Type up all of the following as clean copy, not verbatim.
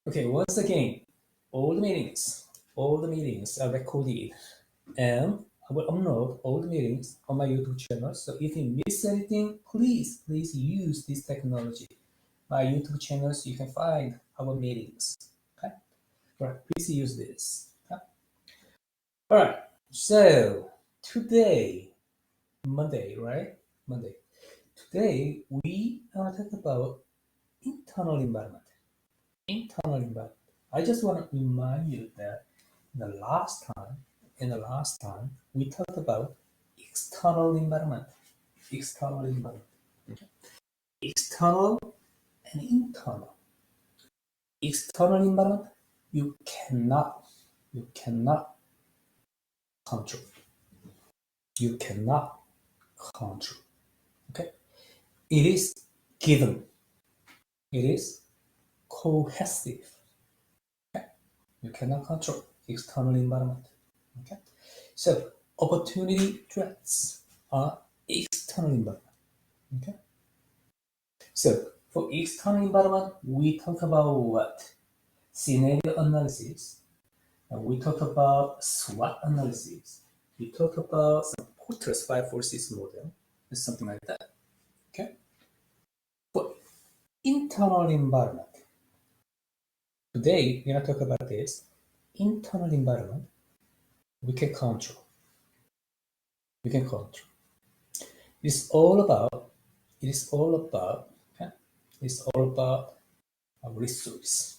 Okay, once again, all the meetings are recorded, and I will upload all the meetings on my YouTube channel. So if you miss anything, please use this technology. My YouTube channels, you can find our meetings. Okay, all right, please use this. Okay? All right, so today, Monday, right? Monday. Today we are talking about internal environment. Internal environment. I just want to remind you that in the last time, we talked about external environment. External environment. Okay. External and internal. External environment, you cannot control. You cannot control. Okay. It is given. It is cohesive. Okay. You cannot control external environment. Okay. So opportunity threats are external environment. Okay. So for external environment, we talk about what? Scenario analysis. And we talk about SWOT analysis. We talk about some Porter's 5 forces model, and something like that. Okay. For internal environment, today we're gonna talk about this. Internal environment, we can control. We can control. It's all about. It is all about. Okay? It's all about our resource.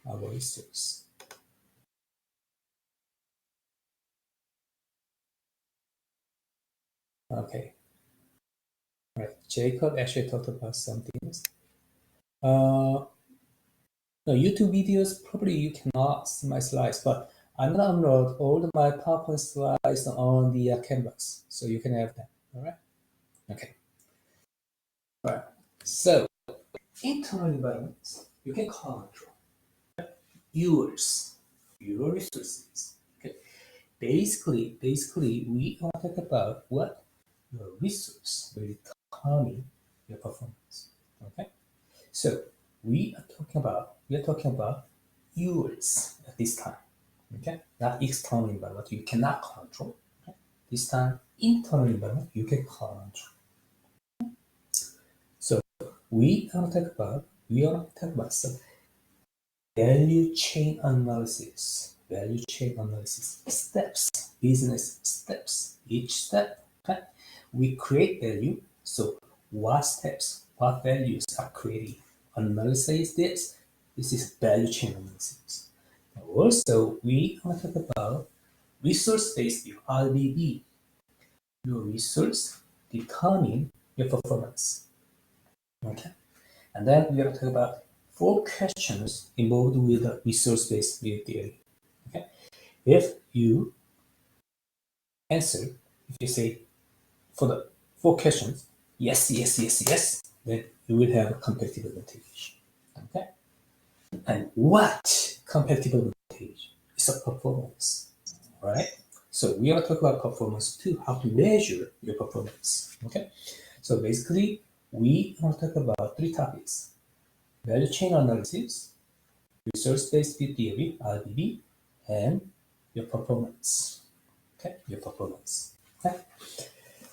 Our resource. Okay. All right. Jacob actually talked about some things. No, YouTube videos, probably you cannot see my slides, but I'm gonna upload all of my PowerPoint slides on the canvas, so you can have them. All right. Okay. All right. So internal environments, you can control your resources. Okay. Basically, we are talking about what your resource will determine your performance. Okay. So we are talking about yours at this time. Okay, not external environment you cannot control. Okay? This time, internal environment you can control. So we are talking about some value chain analysis. Value chain analysis steps, business steps. Each step, okay, we create value. So what steps, what values are created? Analysis this. This is value chain analysis. Also, we are talking about resource-based view, RBV. Your resource determine your performance. Okay, and then we are talking about 4 questions involved with the resource-based view theory. Okay, if you answer, if you say for the 4 questions, yes, then you will have a competitive advantage. Okay, and what competitive advantage is a performance, right? So we are talking about performance too, how to measure your performance. Okay, so basically we are talking about 3 topics: value chain analysis, resource-based theory (RBB), and your performance. Okay, your performance. Okay,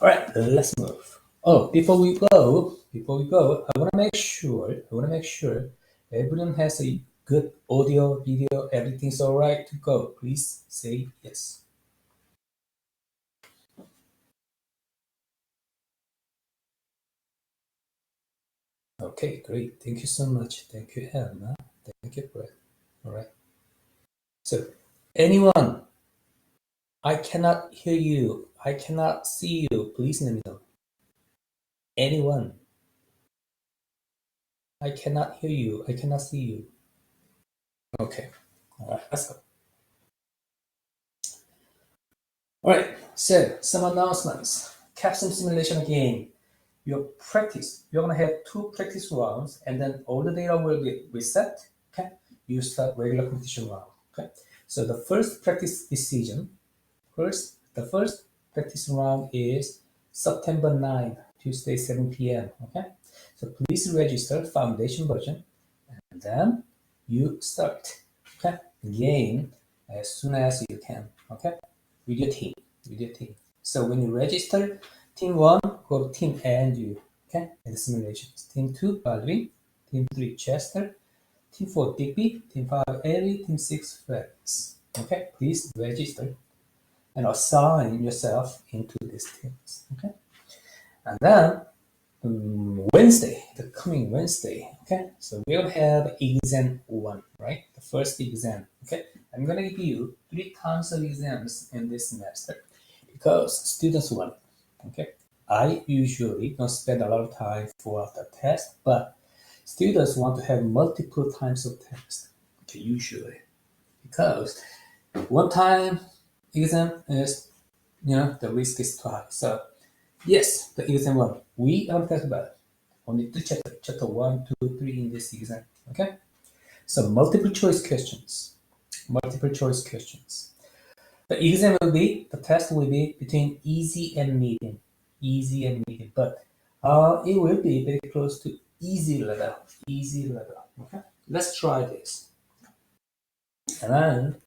all right, let's move. Oh, before we go, I want to make sure everyone has a good audio, video, everything's all right to go. Please say yes. Okay, great. Thank you so much. Thank you, Hannah. Thank you, Brett. All right. So, anyone, I cannot hear you. I cannot see you. Please let me know. Anyone, I cannot hear you. I cannot see you. Okay. All right, let's go. All right. So, some announcements. Capstone simulation again. Your practice. You're gonna have 2 practice rounds, and then all the data will be reset. Okay. You start regular competition round. Okay. So the first practice decision. The first practice round is September 9th, Tuesday, 7 p.m. Okay, so please register foundation version, and then you start. Okay, game as soon as you can. Okay, with your team. So when you register, team 1 go to team and you. Okay, in the simulations. Team 2 Baldwin, team 3 Chester, team 4 Digby, team 5 Ellie, team 6 Ferris. Okay, please register and assign yourself into these teams. Okay, and then Wednesday, the coming Wednesday, okay? So we'll have exam 1, right? The first exam, okay? I'm gonna give you 3 times of exams in this semester because students want it, okay? I usually don't spend a lot of time for the test, but students want to have multiple times of test, okay, usually. Because one time exam is, the risk is too high. So yes, the exam 1. We are talking about only 2 chapters, chapter 1, 2, 3 in this exam. Okay? So multiple choice questions. The exam will be, the test will be between easy and medium. But it will be very close to easy level. Okay? Let's try this. And then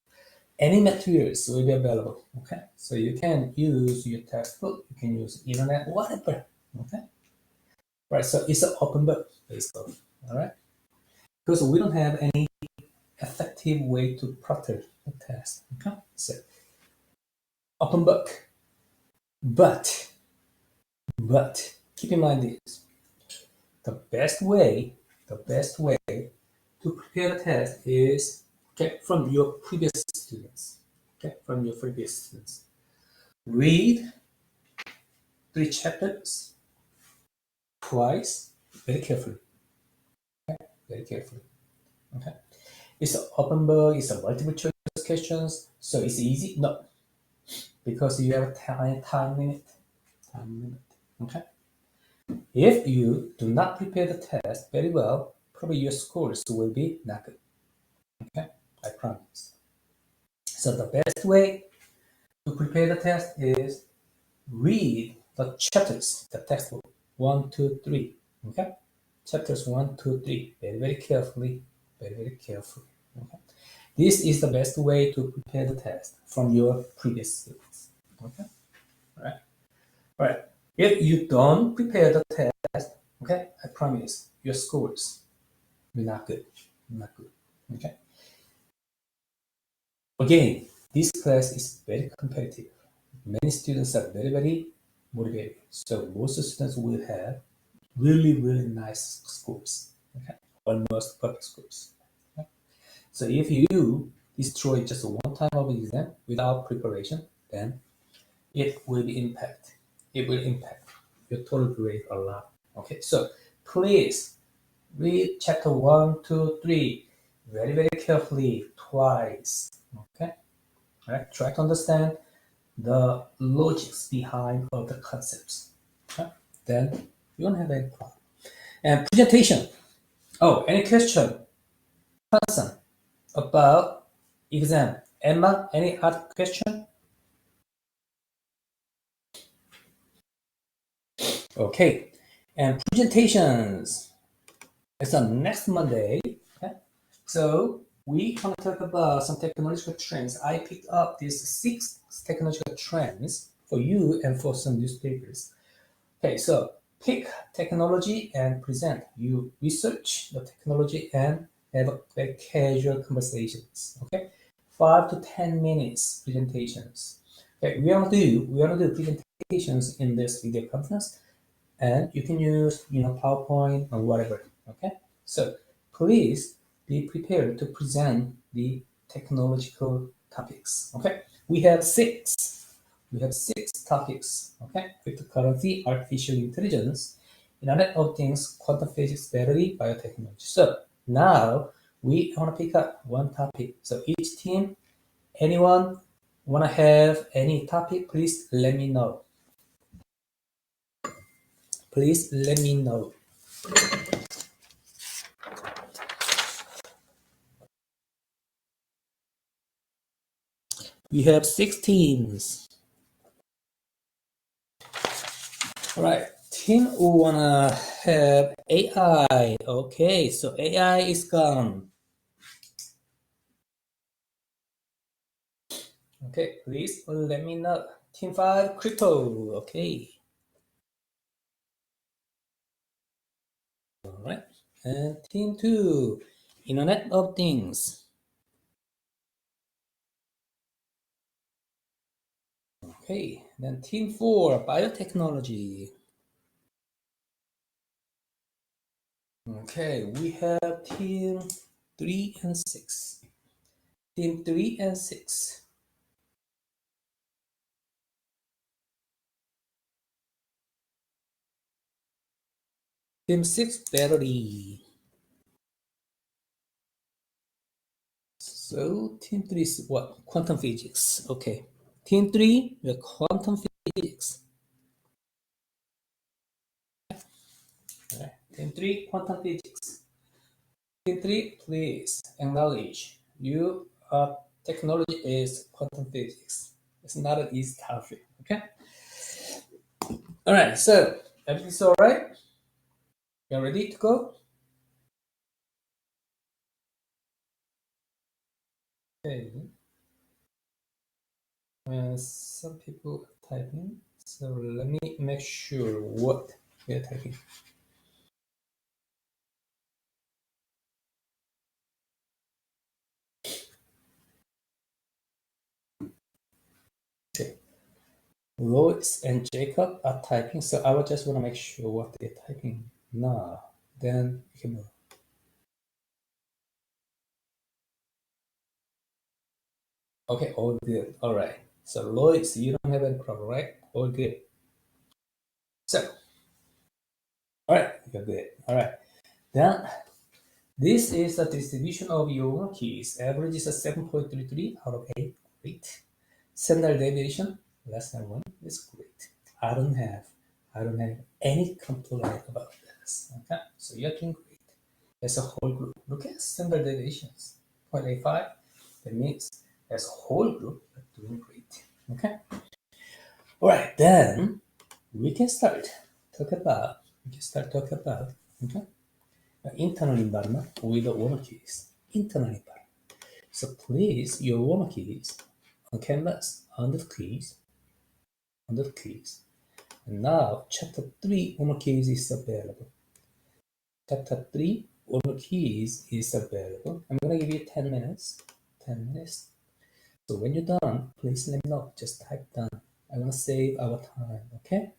any materials will be available. Okay? So you can use your textbook, you can use internet, whatever. Okay? Right, so it's an open book, basically, all right? Because we don't have any effective way to proctor the test, okay? So, open book, but keep in mind this: the best way to prepare the test is from your previous students, Read 3 chapters twice, very carefully, okay? It's an open book, it's a multiple choice questions, so it's easy? No, because you have a time limit. Okay? If you do not prepare the test very well, probably your scores will be not good. Okay? I promise. So the best way to prepare the test is read the chapters, the textbook 1, 2, 3. Okay? Chapters 1, 2, 3. Very carefully. Okay? This is the best way to prepare the test from your previous students. Okay? All right. If you don't prepare the test, okay, I promise your scores will not good. Okay. Again, this class is very competitive. Many students are very motivated. So most students will have really nice scores. Okay. Almost perfect scores. Okay? So if you destroy just one time of exam without preparation, then it will impact your total grade a lot. Okay, so please read chapter 1, 2, 3 very carefully twice. Okay, all right, try to understand the logics behind of the concepts. Okay? Then you won't have any problem. And presentation. Oh, any question, Hassan, about exam? Emma, any other question? Okay, and presentations. It's on next Monday. Okay? So we can talk about some technological trends. I picked up these 6 technological trends for you and for some newspapers. Okay, so pick technology and present. You research the technology and have a very casual conversations. Okay, 5 to 10 minutes presentations. Okay, we want to do presentations in this video conference, and you can use PowerPoint or whatever. Okay, so please be prepared to present the technological topics. Okay, we have six topics. Okay, cryptocurrency, artificial intelligence, internet of things, quantum physics, battery, biotechnology. So now we want to pick up one topic. So each team, anyone want to have any topic, please let me know. Please let me know. We have 6 teams. All right, team who wanna have AI. Okay, so AI is gone. Okay, please let me know. Team 5, crypto. Okay. All right. And team 2, Internet of Things. Okay. Then team 4, biotechnology. Okay, we have team 3 and 6. Team 3 and 6. Team 6, battery. So team 3 is what? Quantum physics. Okay. Team 3, the quantum physics. All right. Team 3, quantum physics. Team 3, please acknowledge you technology is quantum physics. It's not an easy topic. Okay. All right. So everything's all right. You're ready to go. Okay. Some people are typing, so let me make sure what they're typing. Okay. Lois and Jacob are typing, so I would just want to make sure what they're typing now. Then we can move. Okay, all good. All right. So Lois, you don't have any problem, right? All good. So, all right, you're good. All right. Then this is the distribution of your keys. Average is a 7.33 out of 8. Great. Standard deviation less than 1 is great. I don't have any complaint about this. Okay, so you're doing great. As a whole group, look at standard deviations 0.85. That means as a whole group, you're doing great. Okay. All right, then we can start talk about okay internal environment with the warmer keys. Internal environment. So place your warmer keys on canvas under the keys. And now chapter 3 warmer keys is available. Chapter 3 warmer keys is available. I'm gonna give you 10 minutes. 10 minutes. So when you're done, please let me know. Just type done. I wanna save our time, okay?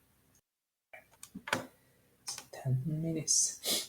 10 minutes.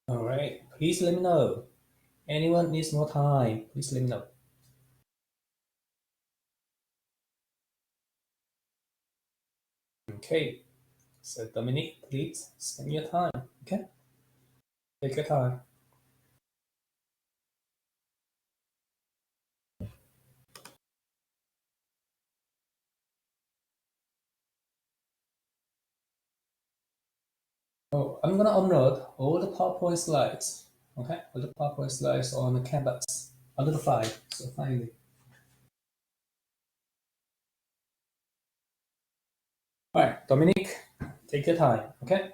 All right, please let me know. Anyone needs more time, please let me know. Okay, so Dominic, please spend your time. Okay, take your time. Oh, I'm gonna upload all the PowerPoint slides. Okay, all the PowerPoint slides on the canvas, a little file. So finally, all right, Dominic, take your time. Okay.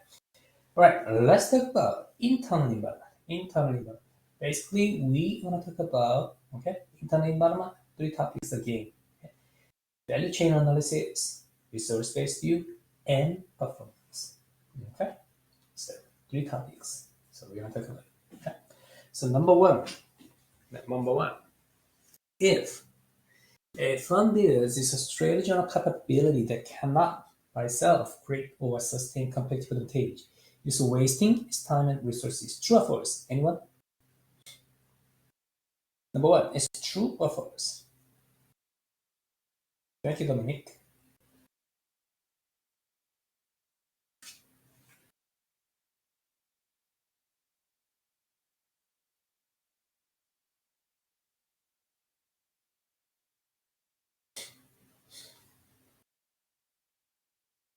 All right, let's talk about internal environment. Internal environment. Basically, we want to talk about internal environment. Three topics again: okay? Value chain analysis, resource-based view, and performance. Okay, so three topics. So we're gonna talk about it. Okay? So number one, if a fund is a strategy or capability that cannot by itself create or sustain competitive advantage, is wasting its time and resources. True or false? Anyone? Number one, is true or false? Thank you, Dominic.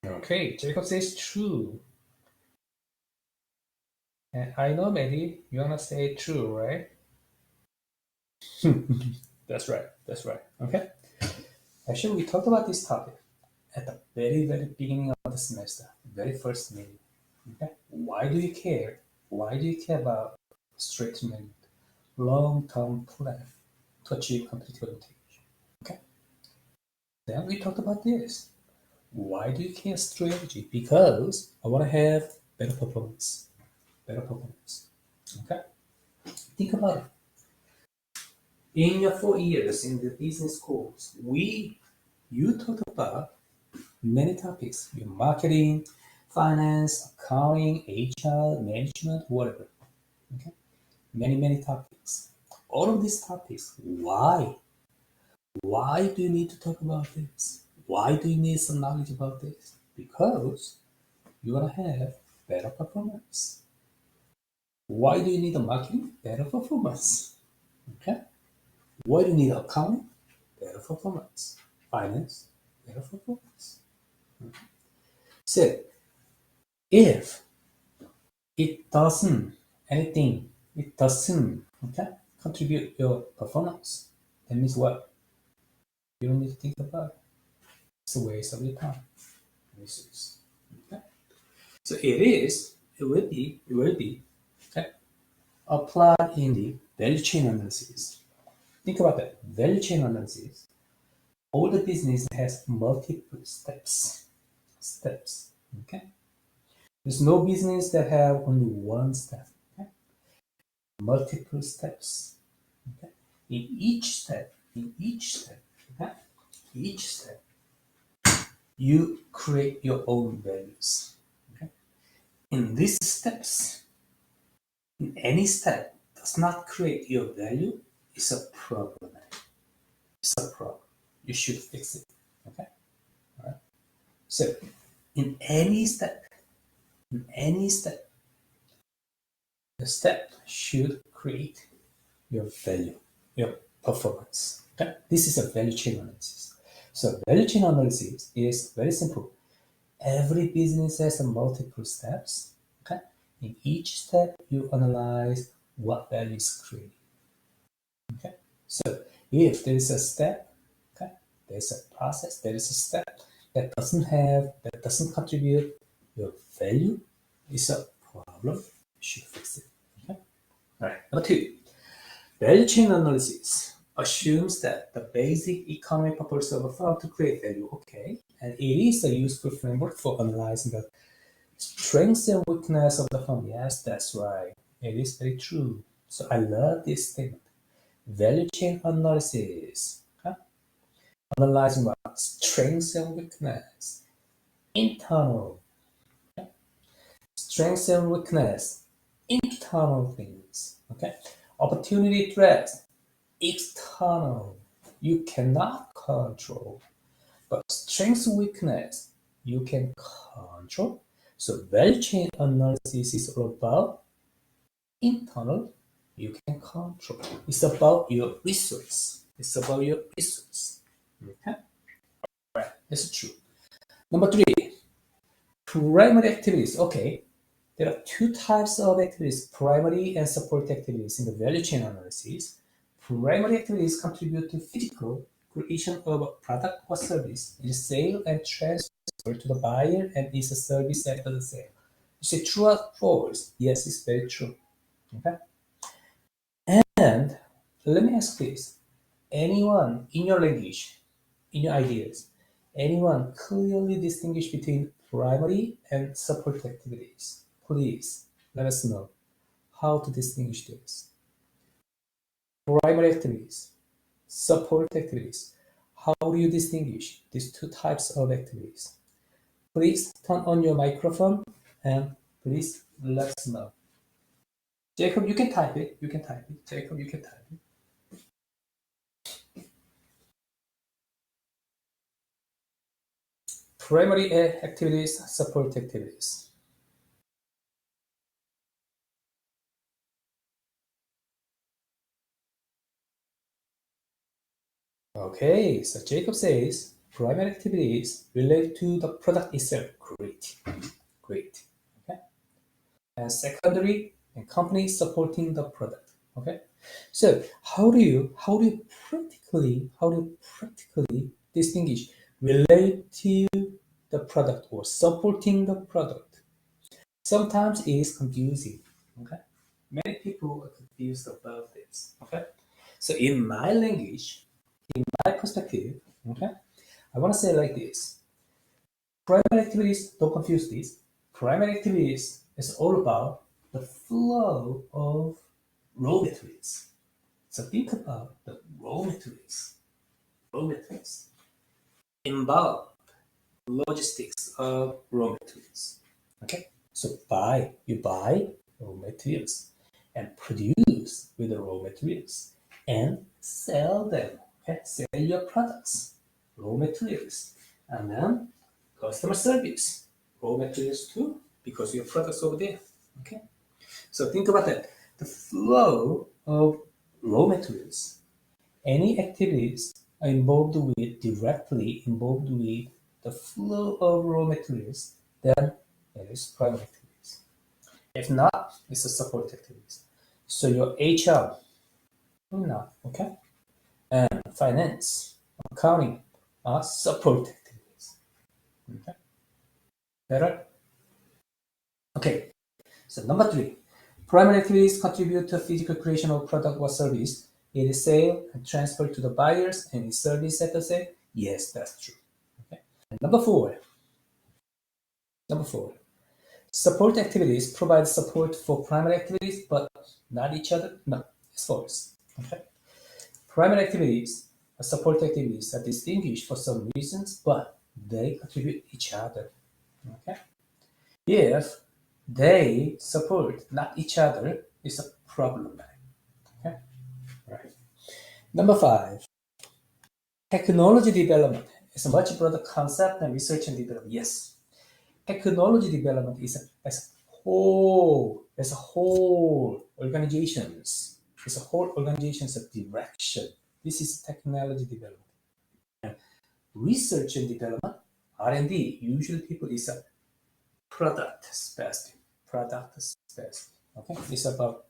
Okay, Jacob says true. And I know, Maddie, you wanna say true, right? That's right. That's right. Okay. Actually, we talked about this topic at the very, very beginning of the semester, very first meeting. Okay. Why do you care? Why do you care about strategy long-term plan to achieve competitive advantage? Okay. Then we talked about this. Why do you care strategy? Because I want to have better performance. Better performance. Okay. Think about it. In your 4 years in the business course, you talked about many topics: your marketing, finance, accounting, HR, management, whatever. Okay. Many topics. All of these topics. Why? Why do you need to talk about this? Why do you need some knowledge about this? Because you want to have better performance. Why do you need a marketing? Better performance. Okay. Why do you need accounting? Better performance. Finance? Better performance. So if it doesn't anything, it doesn't contribute your performance, that means what? You don't need to think about it. It's a waste of your time. Resource. Okay. So it will be okay, applied in the value chain analysis. Think about that. Value chain analysis. All the business has multiple steps. Steps. Okay. There's no business that have only one step. Okay? Multiple steps. Okay. In each step, okay? Each step, you create your own values. Okay. In these steps, in any step does not create your value, it's a problem. It's a problem. You should fix it. Okay. All right. So in any step, the step should create your value, your performance. Okay? This is a value chain analysis. So value chain analysis is very simple. Every business has a multiple steps. Okay? In each step, you analyze what value is created. Okay? So if there is a step, okay, there's a process, there is a step that doesn't contribute your value, it's a problem. You should fix it. Okay? All right. Number two. Value chain analysis assumes that the basic economic purpose of a firm to create value, okay, and it is a useful framework for analyzing the strengths and weakness of the firm. Yes, that's right. It is very true. So I love this statement. Value chain analysis, huh? Analyzing what strengths and weakness, internal strengths and weakness, internal things. Okay, opportunity threats, external, you cannot control. But strength weakness, you can control. So value chain analysis is all about internal, you can control. It's about your resource. It's about your resource. Okay, right. That's true. Number three, primary activities. Okay, there are two types of activities: primary and support activities in the value chain analysis. Primary activities contribute to physical creation of a product or service, is sale and transfer to the buyer, and is a service after the sale. You say true or false? Yes, it's very true. Okay. And let me ask this: anyone in your language, in your ideas, anyone clearly distinguish between primary and support activities? Please let us know how to distinguish this. Primary activities, support activities. How do you distinguish these two types of activities? Please turn on your microphone and please let us know. Jacob, you can type it. You can type it. Jacob, you can type it. Primary activities, support activities. Okay, so Jacob says primary activities relate to the product itself. Great, great. Okay, and secondary and company supporting the product. Okay, so how do you practically distinguish relate to the product or supporting the product? Sometimes it is confusing. Okay, many people are confused about this. Okay, so in my language, my perspective, okay, I want to say like this: primary activities, don't confuse this. Primary activities is all about the flow of raw materials. So think about the raw materials. Raw materials involve logistics of raw materials. Okay, so you buy raw materials and produce with the raw materials and sell them. Okay, sell your products, raw materials, and then customer service, raw materials too, because your products over there. Okay, so think about that. The flow of raw materials, any activities are involved with directly involved with the flow of raw materials, then it is primary activities. If not, it's a support activities. So your HR, not okay, and finance, accounting are support activities. Okay, better. Okay, so number three, primary activities contribute to physical creation of product or service. It is sale and transfer to the buyers and is service at the sale. Yes, that's true. Okay. And number four, support activities provide support for primary activities, but not each other. No, it's false. Okay. Primary activities or support activities are distinguished for some reasons, but they contribute each other. Okay. If they support not each other, it's a problem. Okay. Right. Number five, technology development is a much broader concept than research and development. Yes, technology development is as a whole organizations. It's a whole organization's direction. This is technology development. And research and development, R&D, usually people is a product specific. Product specific. Okay, it's about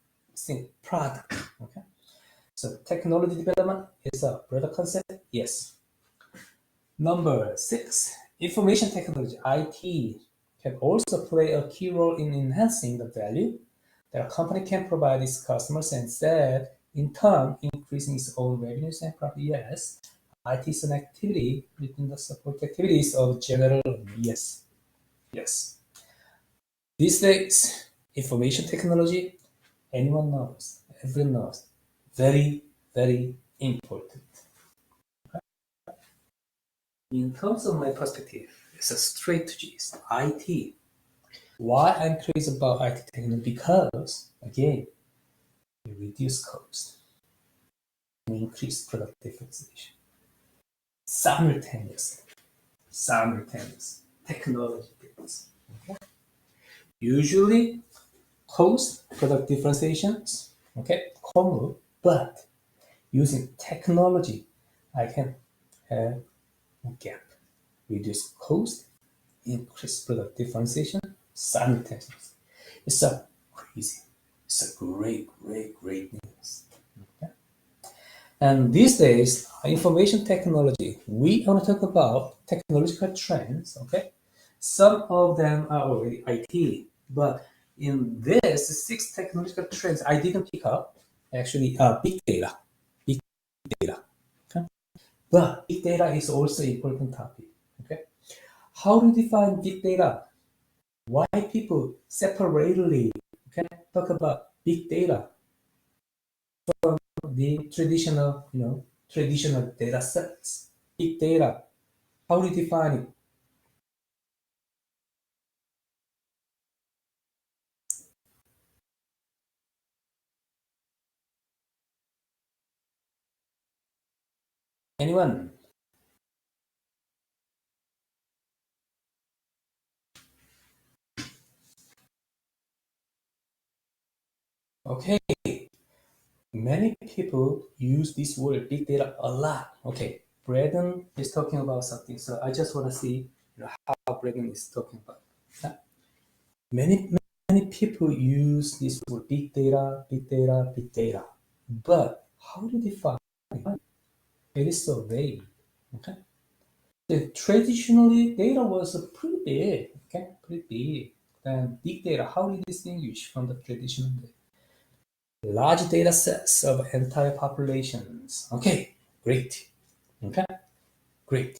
product. Okay, so technology development is a broader concept. Yes. Number six, information technology, IT, can also play a key role in enhancing the value that a company can provide its customers and that, in turn, increasing its own revenues and profit. Yes, IT is an activity within the support activities of general. Yes, yes. These days, information technology, anyone knows, everyone knows, very, very important. In terms of my perspective, as a strategist, IT Why I'm crazy about IT technology? Because, again, you reduce cost and increase product differentiation. Simultaneous technology builds. Usually, cost product differentiations, okay, common, but using technology, I can have a gap, reduce cost, increase product differentiation simultaneously. It's a crazy, it's a great news. Okay? And these days, information technology, we want to talk about technological trends, okay? Some of them are already IT, but in this six technological trends, I didn't pick up actually big data, big data. Okay? But big data is also an important topic. Okay, how to define big data? Why people separately talk about big data from the traditional, traditional data sets? Big data. How do you define it? Anyone? Okay. Many people use this word big data a lot. Okay. Braden is talking about something, so I just want to see how Braden is talking about. Yeah. Many people use this word big data, big data, big data. But how to define it? It is so vague. Okay. Traditionally, data was pretty big. Okay, pretty big. Then big data. How do you distinguish from the traditional data? Large data sets of entire populations. Okay, great. Okay, great.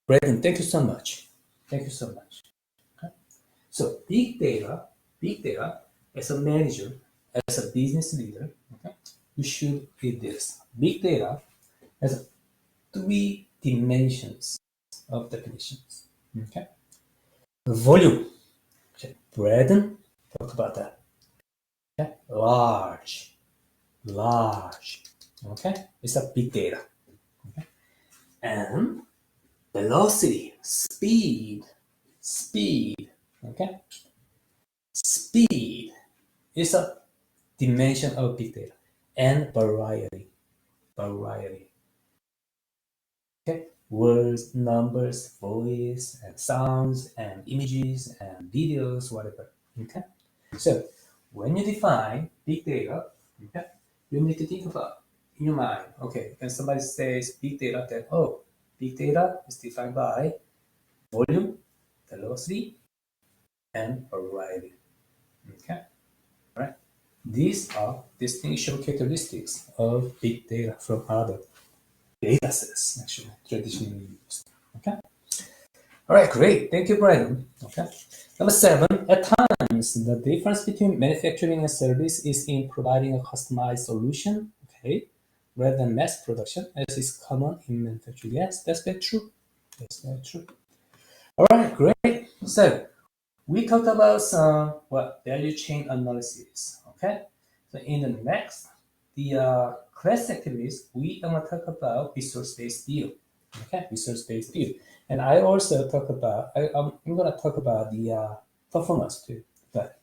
Braden, thank you so much. Thank you so much. Okay. So big data, as a manager, as a business leader, okay, you should read this. Big data has three dimensions of definitions. Okay. Volume. Okay. Braden, talk about that. Okay. Large. Okay. It's a big data. Okay. And velocity, speed. Okay. Speed is a dimension of big data, and variety. Okay, words, numbers, voice, and sounds, and images, and videos, whatever. Okay, so when you define big data, okay, you need to think about in your mind. Okay, when somebody says big data, then big data is defined by volume, velocity, and variety. Okay, all right. These are distinction characteristics of big data from other data sets, actually, traditionally used. Okay. All right, great. Thank you, Brian. Okay. Number seven, at times, the difference between manufacturing and service is in providing a customized solution, okay, rather than mass production, as is common in manufacturing. Yes, that's very true. That's very true. All right, great. So we talked about some value chain analysis. Okay. So in the next, the class activities, we are gonna talk about resource-based deal. Okay, resource-based deal, and I also talk about I'm gonna talk about the performance too. But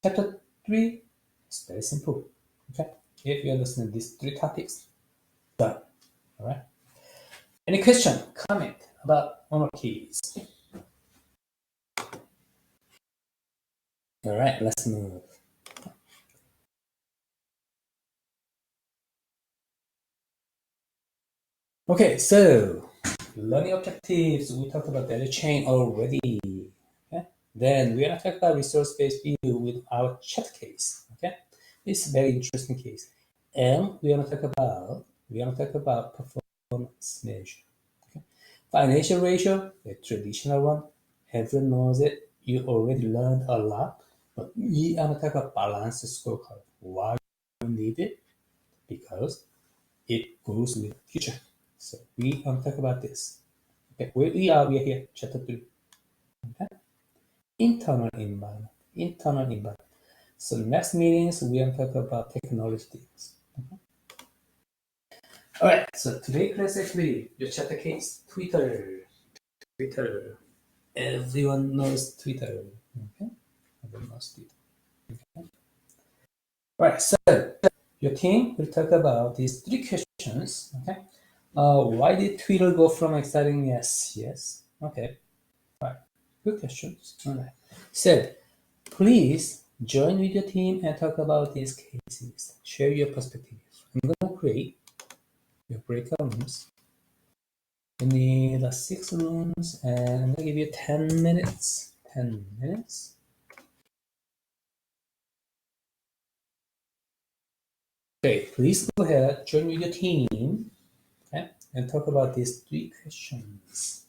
chapter three is very simple. Okay, if you understand these three topics, done. All right. Any question, comment about honor keys? All right, let's move. Okay, so learning objectives, we talked about data chain already. Okay? Then we're gonna talk about resource-based view with our chat case. Okay, it's a very interesting case, and we're gonna talk about performance measure. Okay, financial ratio, the traditional one, everyone knows it. You already learned a lot, but we are gonna talk about balance scorecard. Why you need it? Because it goes with future. So we talk about this. Okay, we are here, chapter 3. Okay. internal environment. Internal environment. So next meetings we will talk about technology things. All right. So today class activity, your chapter case, Twitter. Twitter. Everyone knows Twitter. Okay. Everyone knows Twitter. Okay. All right. So your team will talk about these three questions. Okay. Why did Twitter go from exciting yes? Okay. All right. Good questions. All right. So please join with your team and talk about these cases. Share your perspective. I'm going to create your breakout rooms. You need 6 rooms and I'm going to give you 10 minutes. 10 minutes. Okay, please go ahead, join with your team, okay, and talk about these three questions.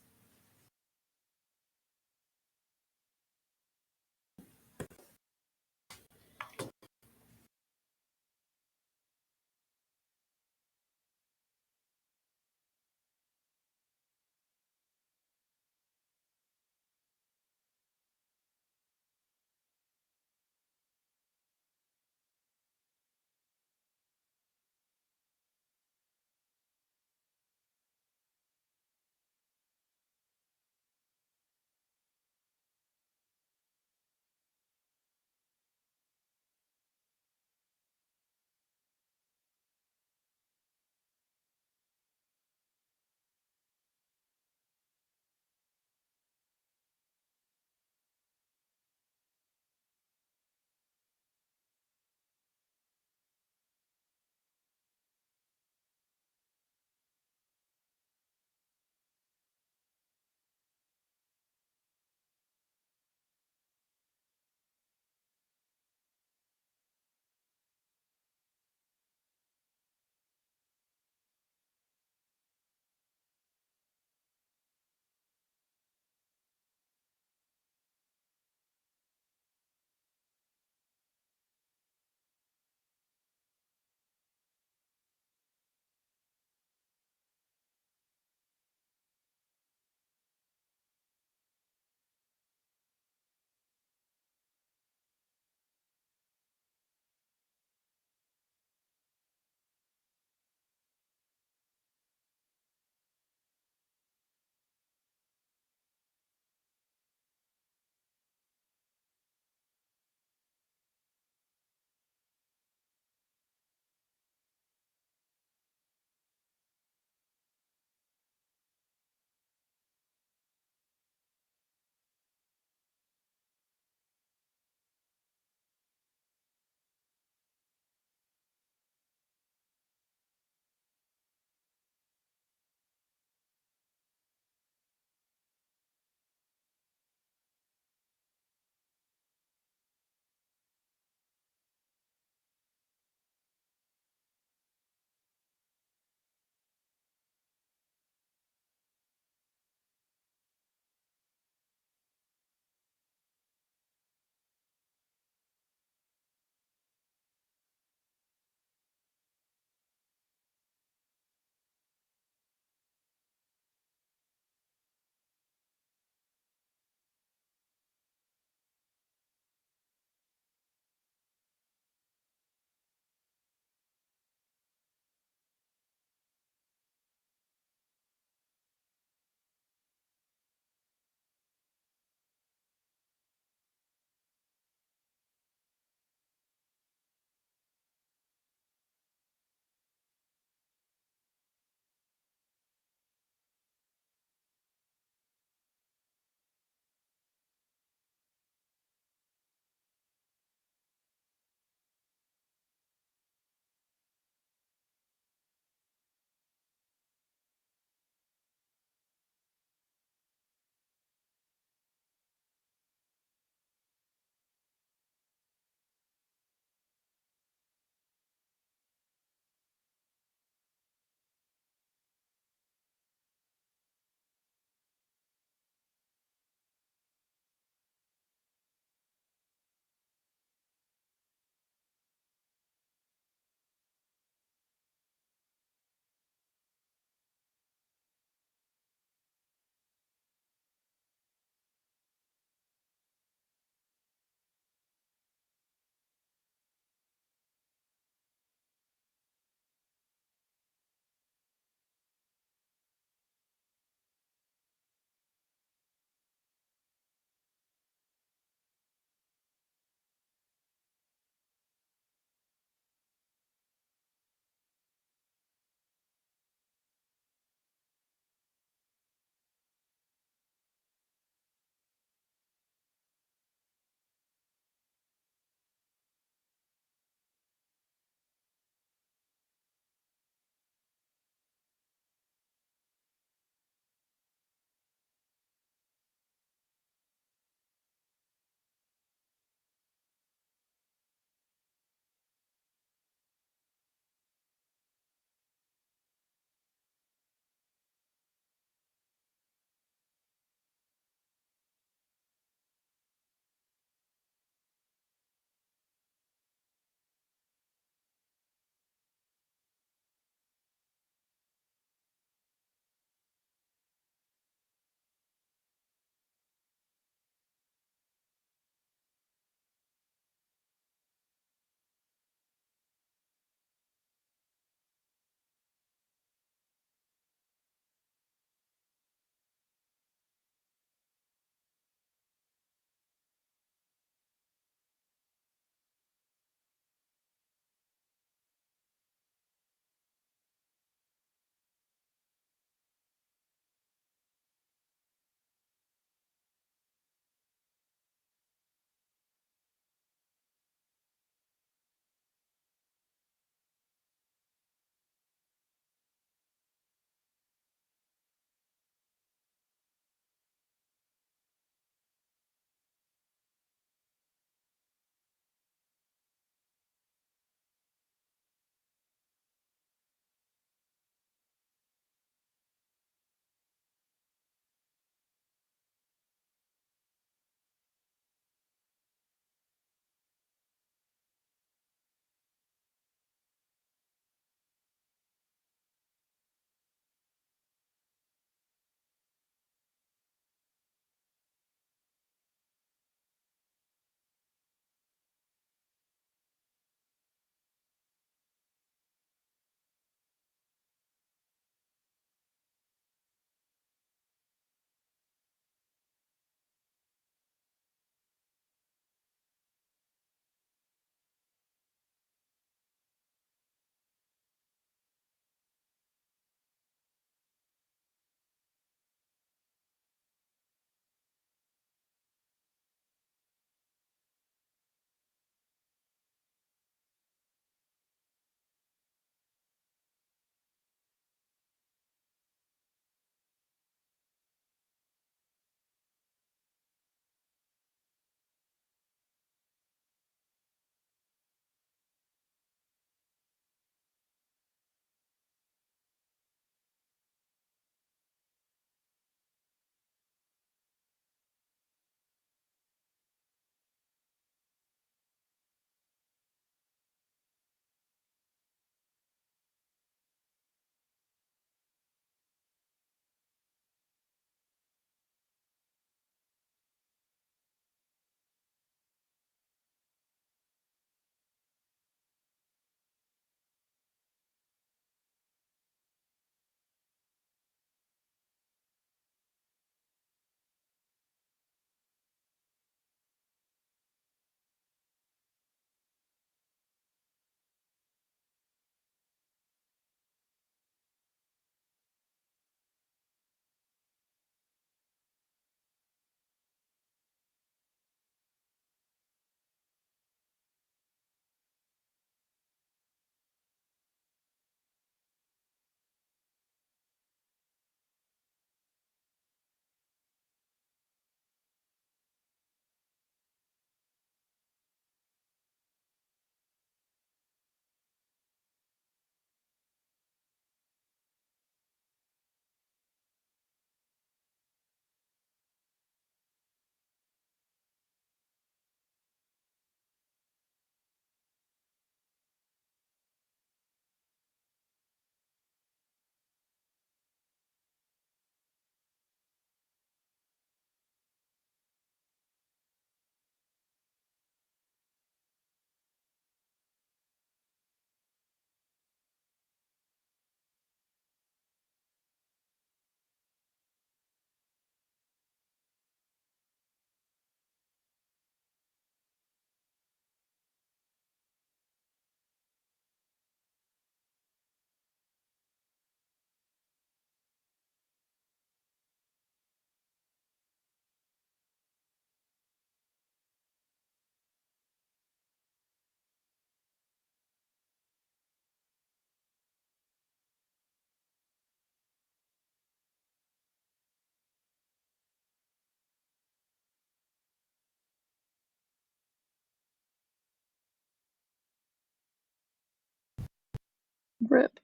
Rip.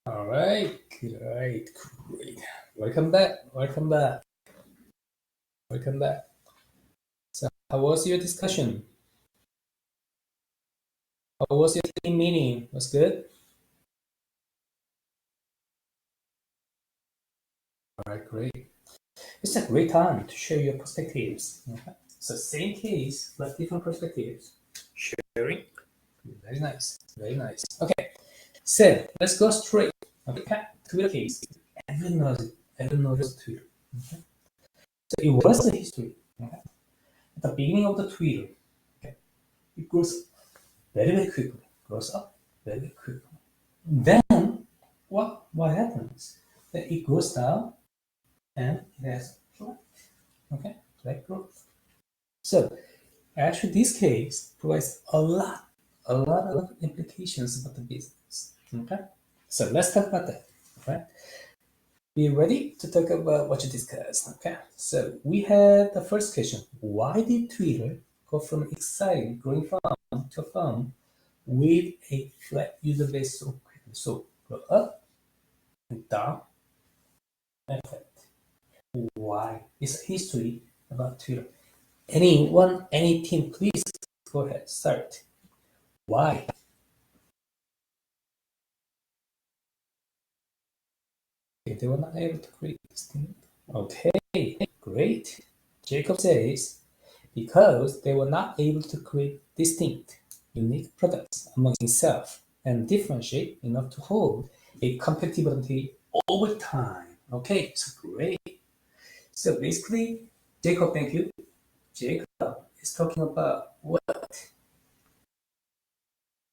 All right, great. Welcome back. So, how was your discussion? How was your team meeting? Was good? All right, great. It's a great time to share your perspectives. Okay? So, same case, but different perspectives. Sharing. Very nice. Okay, so let's go straight. Okay, Twitter case. Everyone knows it. Everyone knows Twitter. Okay? So it was the history. Okay? At the beginning of the Twitter, okay, it goes very quickly. Goes up very quickly. Then what happens? Then it goes down and it has flat. Okay, flat growth. So actually, this case provides a lot of implications about the business. Okay, so let's talk about that. Okay, be ready to talk about what you discussed. Okay, so we have the first question: why did Twitter go from an exciting growing farm to a farm with a flat user base so quickly? So go up and down and flat. Why? It's history about Twitter. Anyone, any team, please go ahead, start. Why? Okay, they were not able to create this thing. Okay, great. Jacob says, because they were not able to create distinct, unique products among themselves and differentiate enough to hold a compatibility over time. Okay, so great. So basically, Jacob, thank you. Jacob is talking about what?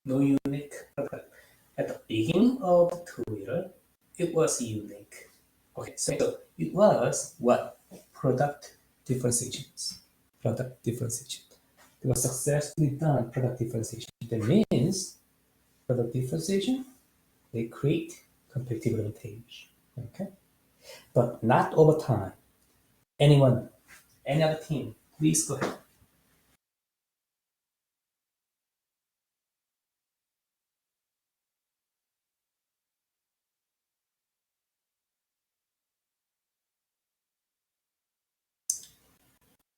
No unique product. At the beginning of Twitter, it was unique. Okay, so it was what? Product differentiations. Product differentiation. It was successfully done product differentiation. That means product differentiation, they create competitive advantage. Okay? But not over time. Anyone, any other team, please go ahead.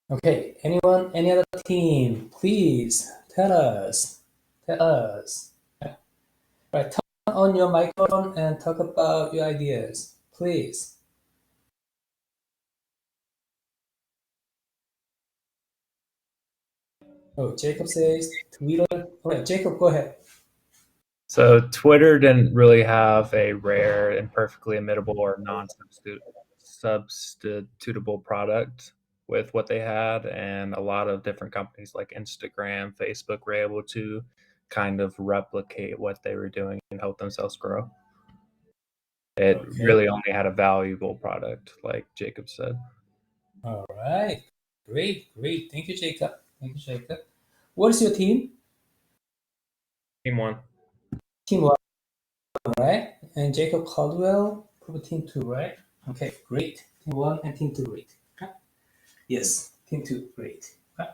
Okay, anyone, any other team, please tell us. Right, turn on your microphone and talk about your ideas, please. Oh, Jacob says Twitter. All right, Jacob, go ahead. So Twitter didn't really have a rare and perfectly imitable or non-substitutable product with what they had, and a lot of different companies like Instagram, Facebook were able to kind of replicate what they were doing and help themselves grow. It Okay. really only had a valuable product, like Jacob said. All right. Great. Thank you, Jacob. What is your team? Team one. Team one, right? And Jacob Caldwell, probably team two, right? Okay, great. Team one and team two, great. Okay. Yes, team two, great. Okay.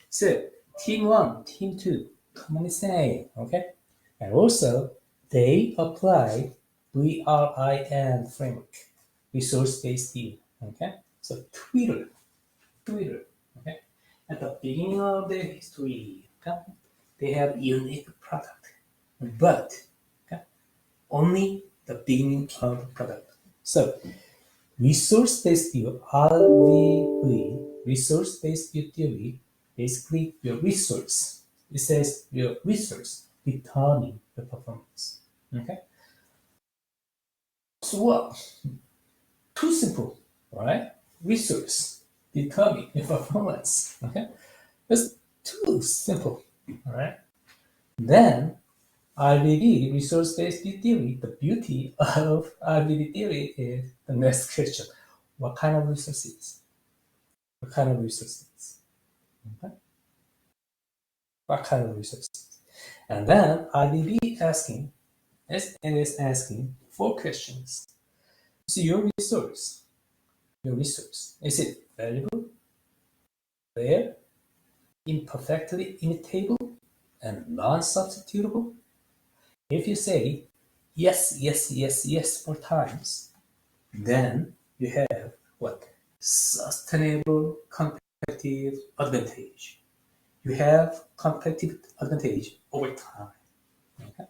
So, team one, team two, commonly same, okay? And also, they apply VRIN framework, resource-based deal, okay? So, Twitter, okay? At the beginning of their history, okay? They have unique product, but okay? Only the beginning of the product. So, resource-based view, RBV, resource-based view theory, basically your resource. It says your resource determine the performance. Okay? So what? Too simple, right? Resource determine your performance. Okay? That's too simple. Alright? Then RBD, resource-based theory, the beauty of RBD theory is the next question. What kind of resources? What kind of resources? Okay. What kind of resources? And then IBB asking, it is asking four questions. So your resource, is it valuable, rare, imperfectly imitable, and non-substitutable? If you say yes, yes, yes, yes 4 times, then you have what? Sustainable competitive advantage. You have competitive advantage over time. Okay?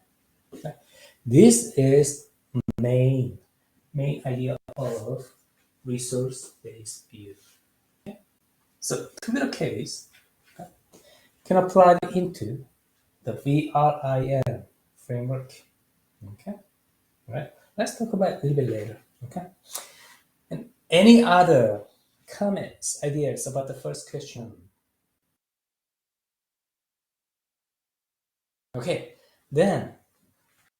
Okay. This is main idea of resource-based view. Okay? So Twitter case can apply into the VRIM framework. Okay, right. Let's talk about it a little bit later. Okay. And any other comments, ideas about the first question? Okay, then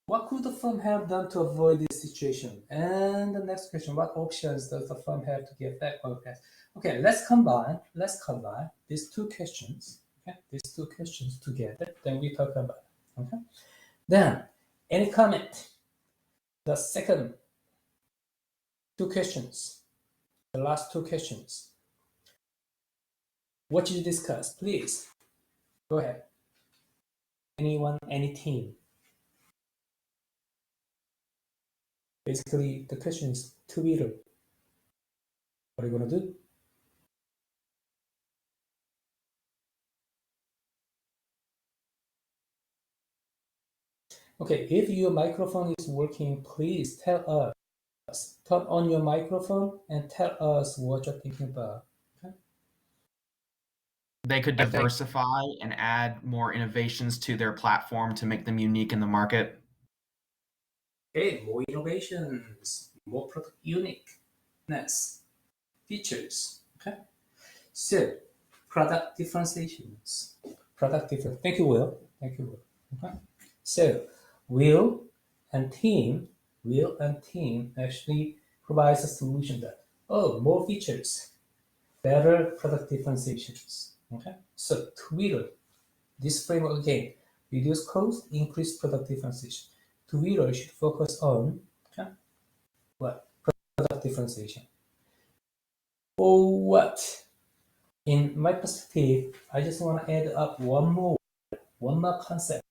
what could the firm have done to avoid this situation? And the next question, what options does the firm have to get back on path? Okay, let's combine these two questions. Okay, these two questions together. Then we talk about it. Okay. Then any comment? The second two questions, the last two questions. What did you discuss? Please go ahead. Anyone, any team. Basically, the question is Twitter. What are you gonna do? Okay, if your microphone is working, please tell us. Turn on your microphone and tell us what you're thinking about. Okay? They could diversify and add more innovations to their platform to make them unique in the market. Hey, more innovations, more product uniqueness, features. Okay. So, product differentiations. Thank you, Will. Thank you, Will. Okay. So, Will and team actually provides a solution that more features, better product differentiations. Okay. So Twitter, this framework again, reduce cost, increase product differentiation. Twitter should focus on what? Product differentiation. For what? In my perspective, I just want to add up one more concept: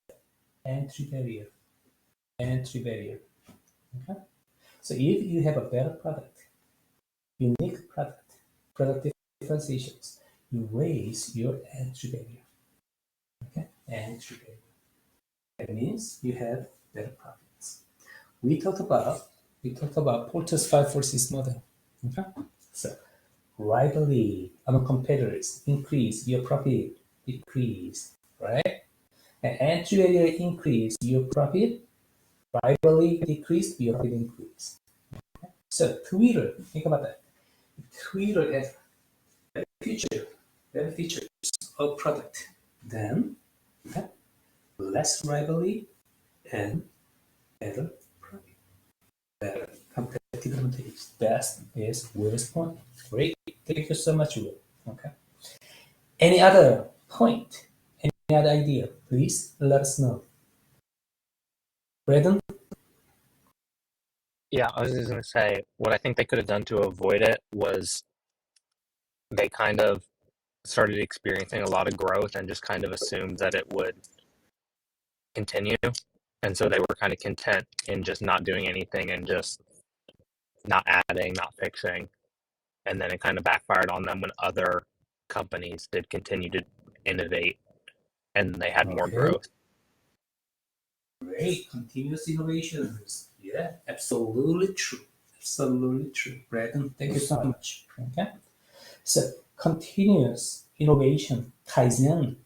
entry barrier. Okay. So if you have a better product, unique product differentiations, you raise your entry barrier. Okay, entry barrier. That means you have better profits. We talked about Porter's 5 forces model. Okay, so rivalry among competitors increase your profit, decrease, right? And entry barrier increase your profit, rivalry decrease your profit increase. So Twitter, think about that. Twitter has better features of product, then less rivalry and better profit, better competitive advantage. That is Will's point. Great. Thank you so much, Will. Okay. Any other point? Any other idea? Please let us know. Braden? Yeah, I was just going to say, what I think they could have done to avoid it was they kind of started experiencing a lot of growth and just kind of assumed that it would continue. And so they were kind of content in just not doing anything and just not adding, not fixing. And then it kind of backfired on them when other companies did continue to innovate and they had more growth. Great. Continuous innovations. Yeah, absolutely true. Absolutely true. Braden, thank you so much. Okay. So continuous innovation, Kaizen.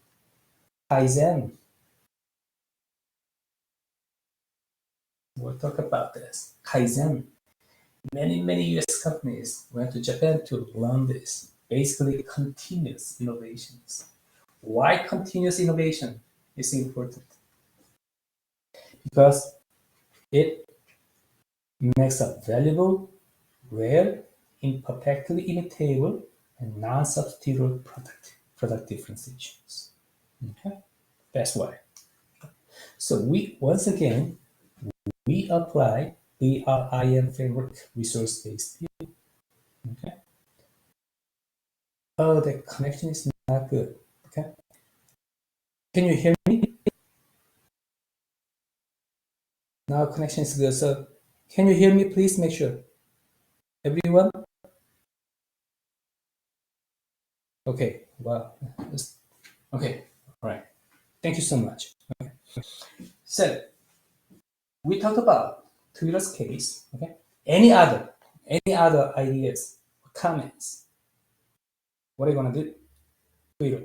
We'll talk about this. Kaizen. Many US companies went to Japan to learn this. Basically, continuous innovations. Why continuous innovation is important? Because it makes a valuable, rare, imperfectly imitable, and non-substitutable product differentiations. Okay, that's why. So we apply BRIM framework, resource-based view. Okay. Oh, the connection is not good. Okay. Can you hear me? Now connection is good. So can you hear me? Please make sure. Everyone? Okay. Wow. Okay. All right. Thank you so much. Okay. So we talked about Twitter's case. Okay. Any other ideas, comments? What are you gonna do? Twitter.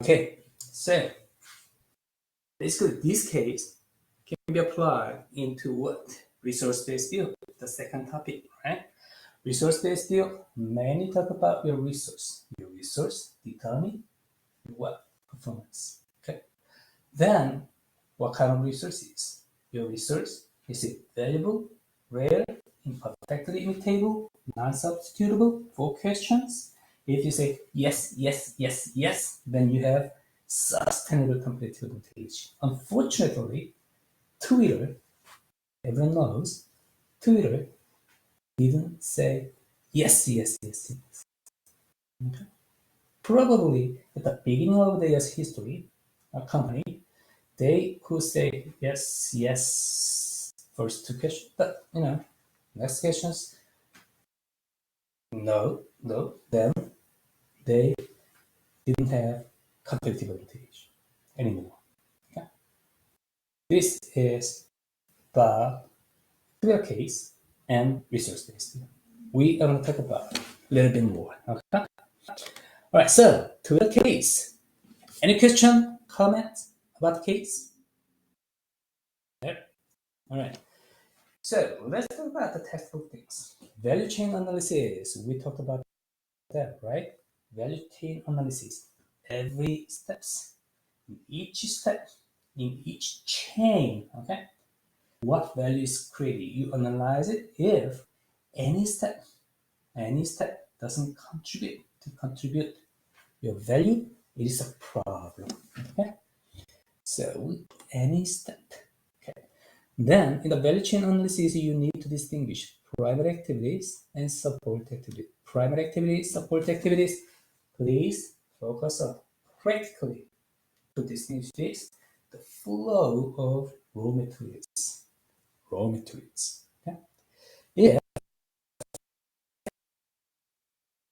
Okay. So basically, this case can be applied into what? Resource-based view, the second topic, right? Resource-based view, mainly talk about your resource. Your resource determine what? Performance. Okay. Then, what kind of resource is? Your resource, is it valuable, rare, imperfectly imitable, non-substitutable? 4 questions. If you say yes, yes, yes, yes, then you have sustainable competitive advantage. Unfortunately, Twitter, everyone knows, Twitter didn't say yes, yes, yes, yes. Okay. Probably at the beginning of their history, a company, they could say yes, yes, first 2 questions, but next questions, no, no, then they didn't have competitive advantage anymore. Okay. This is the clear case and resource-based. We are going to talk about a little bit more. Okay. All right. So to the case. Any question, comment about the case? Yep. All right. So let's talk about the textbook things. Value chain analysis. We talked about that, right? Value chain analysis. Every steps, in each step, in each chain. Okay. What value is created? You analyze it. If any step doesn't contribute your value, it is a problem. Okay. So any step. Okay. Then in the value chain analysis, you need to distinguish primary activities and support activities. Primary activities, support activities. Please focus on practically to distinguish this. The flow of raw materials. Raw materials. Okay. If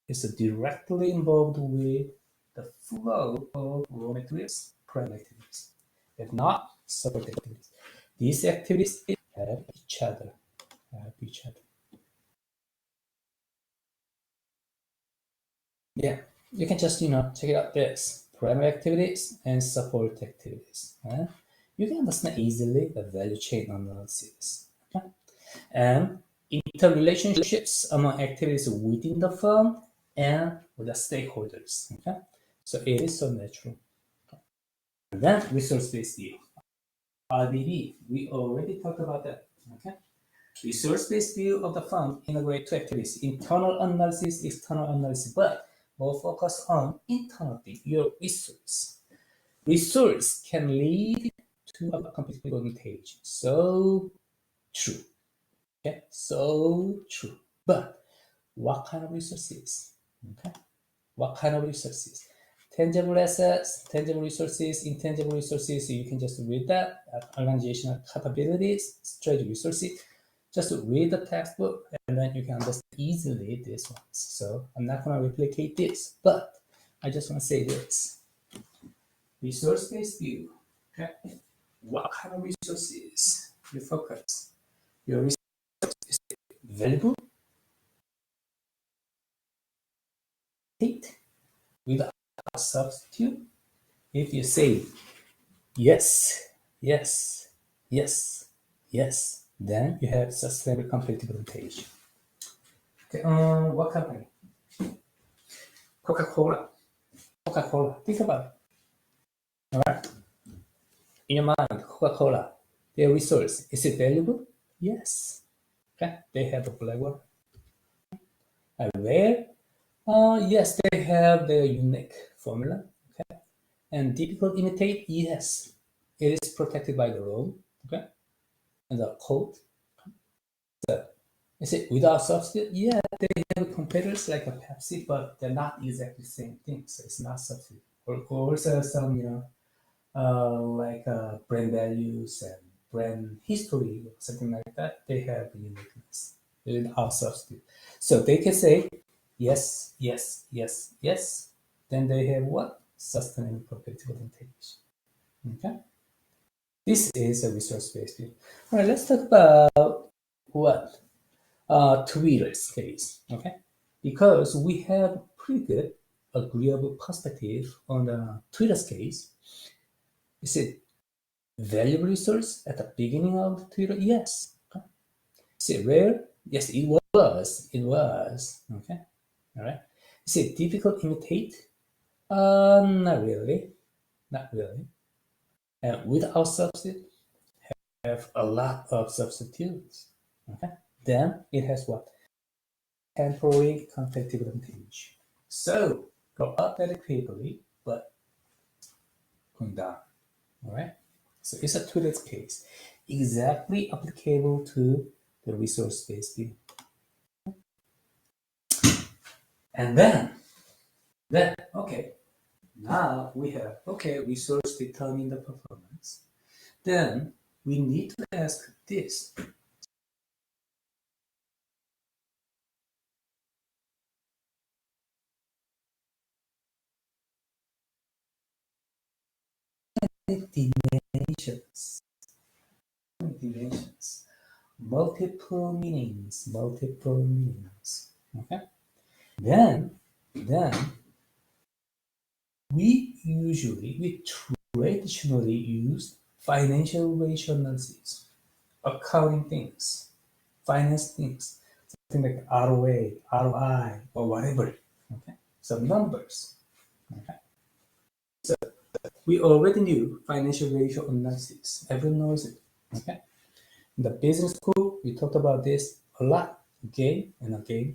it's directly involved with the flow of raw materials, primary activities. If not, support activities. These activities help each other. Yeah, you can just check it out. This primary activities and support activities. You can understand easily the value chain analysis. Okay? And interrelationships among activities within the firm and with the stakeholders. Okay? So it is so natural. And then resource-based view. RBV, we already talked about that. Okay? Resource-based view of the firm integrate 2 activities: internal analysis, external analysis, but more focus on internal thing, your resource. Resource can lead to a competitive advantage. So true. Okay, so true. But what kind of resources? Okay, what kind of resources? Tangible assets, tangible resources, intangible resources. You can just read that. Organizational capabilities, strategic resources. Just read the textbook and then you can understand easily this one. So I'm not going to replicate this, but I just want to say this. Resource-based view. Okay. What kind of resources you focus? Your resource is valuable, without a substitute. If you say yes, yes, yes, yes, then you have sustainable competitive advantage. Okay, what company? Coca-Cola. Coca-Cola. Think about it. All right. In your mind, Coca-Cola, their resource, is it valuable? Yes. Okay. They have a flavor. And rare? Yes, they have their unique formula. Okay. And difficult to imitate? Yes. It is protected by the law. Okay. And the code. So, is it without substitute? Yeah, they have competitors like a Pepsi, but they're not exactly the same thing. So it's not substitute. or also some, like brand values and brand history or something like that, they have uniqueness in our substitute. So they can say yes, yes, yes, yes. Then they have what? Sustainable competitive advantage. Okay. This is a resource-based view. All right, let's talk about what? Twitter's case. Okay. Because we have pretty good agreeable perspective on the Twitter's case. Is it valuable resource at the beginning of Twitter? Yes. Okay. Is it rare? Yes, it was. It was. Okay. All right. Is it difficult to imitate? Not really. Not really. And without substitute, have a lot of substitutes. Okay. Then it has what? Temporary competitive advantage. So go up very quickly, but going down. All right. So it's a Twitter's case, exactly applicable to the resource-based view. And then, okay, now we have, okay, resource determine the performance. Then we need to ask this. Dimensions. Multiple meanings. Okay. Then we traditionally use financial ratio analysis, accounting things, finance things, something like ROA, ROI, or whatever. Okay, some numbers. Okay, so we already knew financial ratio analysis. Everyone knows it. Okay, in the business school we talked about this a lot, again and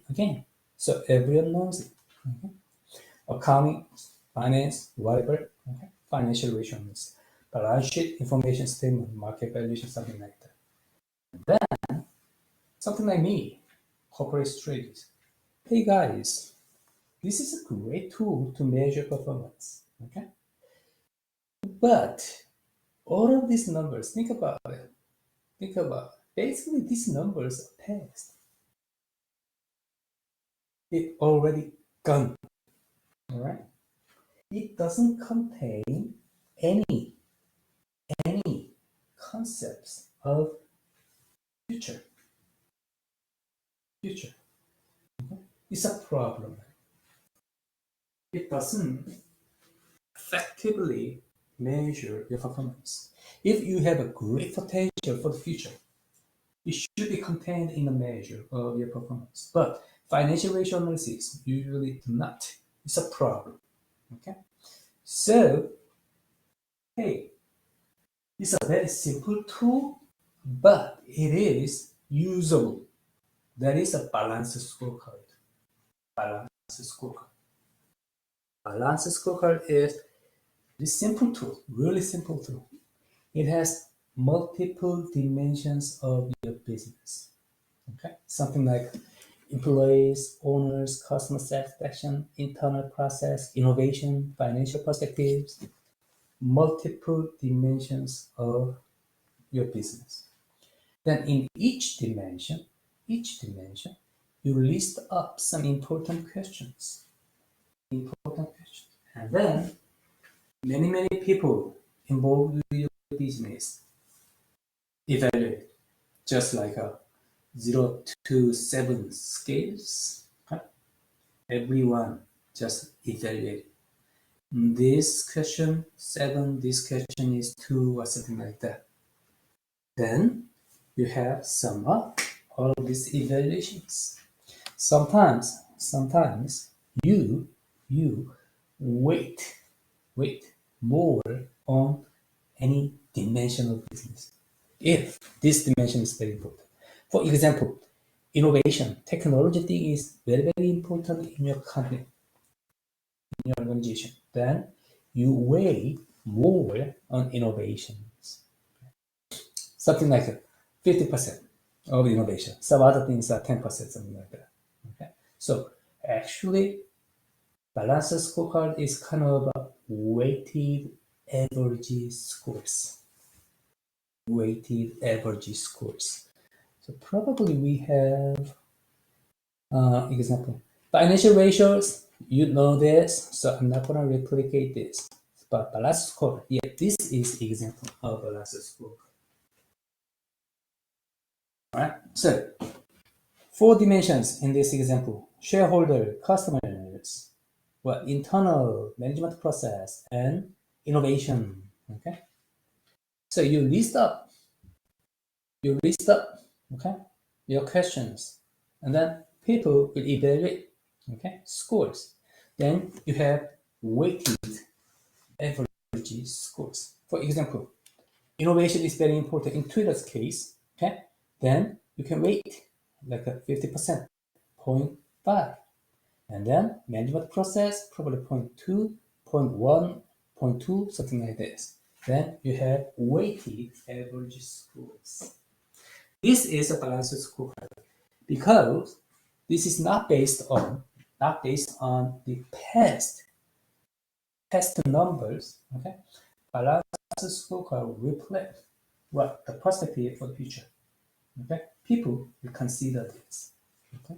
again. So everyone knows it. Okay? Accounting, finance, whatever, okay? Financial ratios, balance sheet, information statement, market valuation, something like that. Then, something like me, corporate strategies. Hey guys, this is a great tool to measure performance, okay? But all of these numbers, think about it. Basically, these numbers are past. It already gone, all right? It doesn't contain any concepts of future. It's a problem. It doesn't effectively measure your performance. If you have a great potential for the future, it should be contained in a measure of your performance. But financial ratio analysis usually do not. It's a problem. Okay. So, hey, it's a very simple tool, but it is usable. That is a balanced scorecard. Balanced scorecard. Balanced scorecard is this simple tool, really simple tool. It has multiple dimensions of your business. Okay, something like employees, owners, customer satisfaction, internal process, innovation, financial perspectives, multiple dimensions of your business. Then in each dimension, you list up some important questions. And then many people involved with your business evaluate, just like a 0 to 7 scales. Okay? Everyone just evaluate. This question 7, this question is 2, or something like that. Then you have sum up all of these evaluations. Sometimes you weight more on any dimension of business if this dimension is very important. For example, innovation, technology thing is very important in your company, in your organization. Then you weigh more on innovations. Something like 50% of innovation. Some other things are 10%, something like that. Okay. So actually, Balanced scorecard is kind of a weighted average scores. Weighted average scores. So probably we have example. Financial ratios, you know this, so I'm not gonna replicate this. But balanced score, yeah, this is example of balanced score. Alright, so 4 dimensions in this example: shareholder, customers, internal management process, and innovation. Okay, so you list up, okay, your questions, and then people will evaluate, okay, scores. Then you have weighted average scores. For example, innovation is very important in Twitter's case. Okay, then you can rate like a 50%, 0.5, and then management process probably 0.2, 0.1, 0.2, something like this. Then you have weighted average scores. This is a balanced scorecard because this is not based on the past numbers. Okay, balanced scorecard reflect what the perspective for the future. Okay, people will consider this. Okay,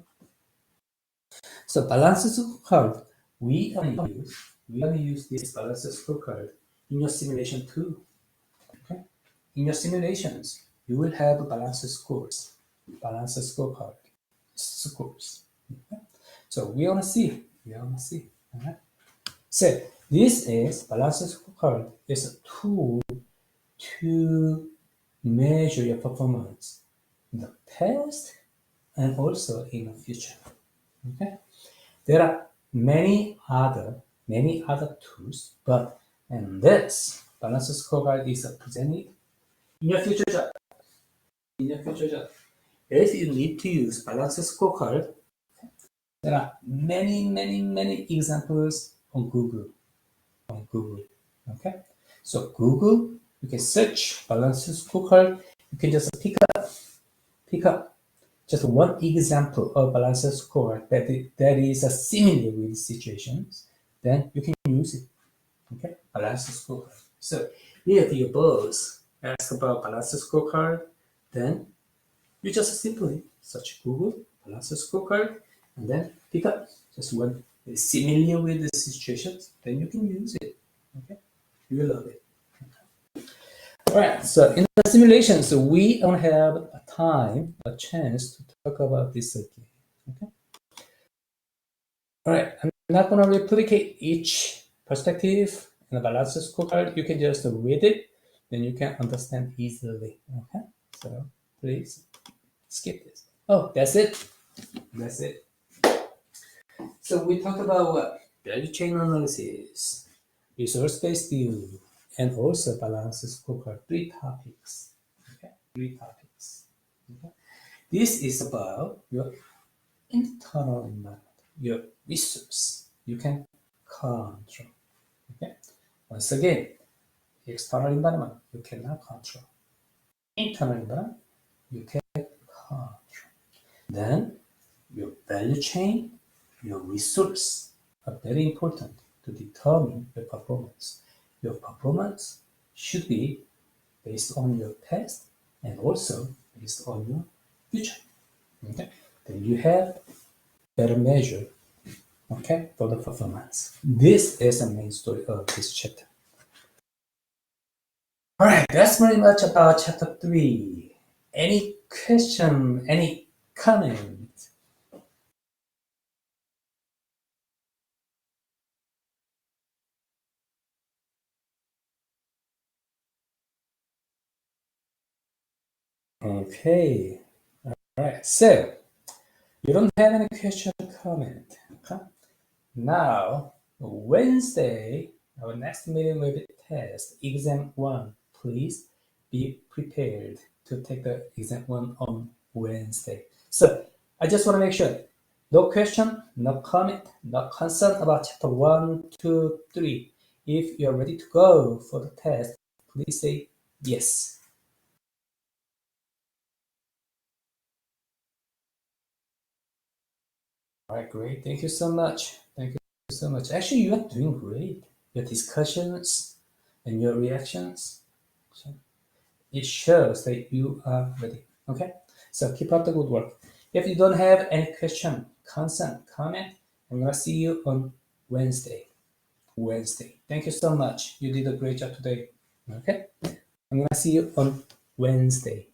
so balanced scorecard we gonna use this balanced scorecard in your simulation too. Okay, in your simulations you will have balanced scores, balanced scorecard scores. Okay? So we wanna see. Okay? So this is balanced scorecard is a tool to measure your performance in the past and also in the future. Okay, there are many other tools, but and this balanced scorecard is presented in your future job. If you need to use balanced scorecard, there are many examples on Google. Okay, so Google, you can search balanced scorecard. You can just pick up just one example of balanced score that is similar with situations, then you can use it. Okay, balanced scorecard. So if your boss asks about balanced scorecard, then you just simply search Google balanced scorecard and then pick up just one similar with the situations, then you can use it. Okay, you will love it. All right, so in the simulations, we don't have a chance to talk about this again. Okay. All right, I'm not going to replicate each perspective in the balanced scorecard. You can just read it, then you can understand easily. Okay, so please skip this. Oh, that's it. So we talked about what? Value chain analysis, resource-based view, and also balanced scorecard. 3 topics. Okay, 3 topics. Okay. This is about your internal environment, your resource you can control. Okay. Once again, external environment you cannot control. Internal environment you can control. Then your value chain, your resource are very important to determine your performance. Your performance should be based on your past and also based on your future. Okay, then you have better measure, okay, for the performance. This is the main story of this chapter. All right, that's pretty much about chapter 3. Any question, any comment? Okay, all right, so you don't have any question or comment. Okay? Now, Wednesday, our next meeting will be test, exam 1. Please be prepared to take the exam 1 on Wednesday. So, I just want to make sure, no question, no comment, no concern about chapter 1, 2, 3. If you're ready to go for the test, please say yes. All right, great. Thank you so much. so much. Actually, you are doing great. Your discussions and your reactions, so it shows that you are ready. Okay, so keep up the good work. If you don't have any question, concern, comment, I'm gonna see you on Wednesday. Thank you so much. You did a great job today. Okay, I'm gonna see you on Wednesday.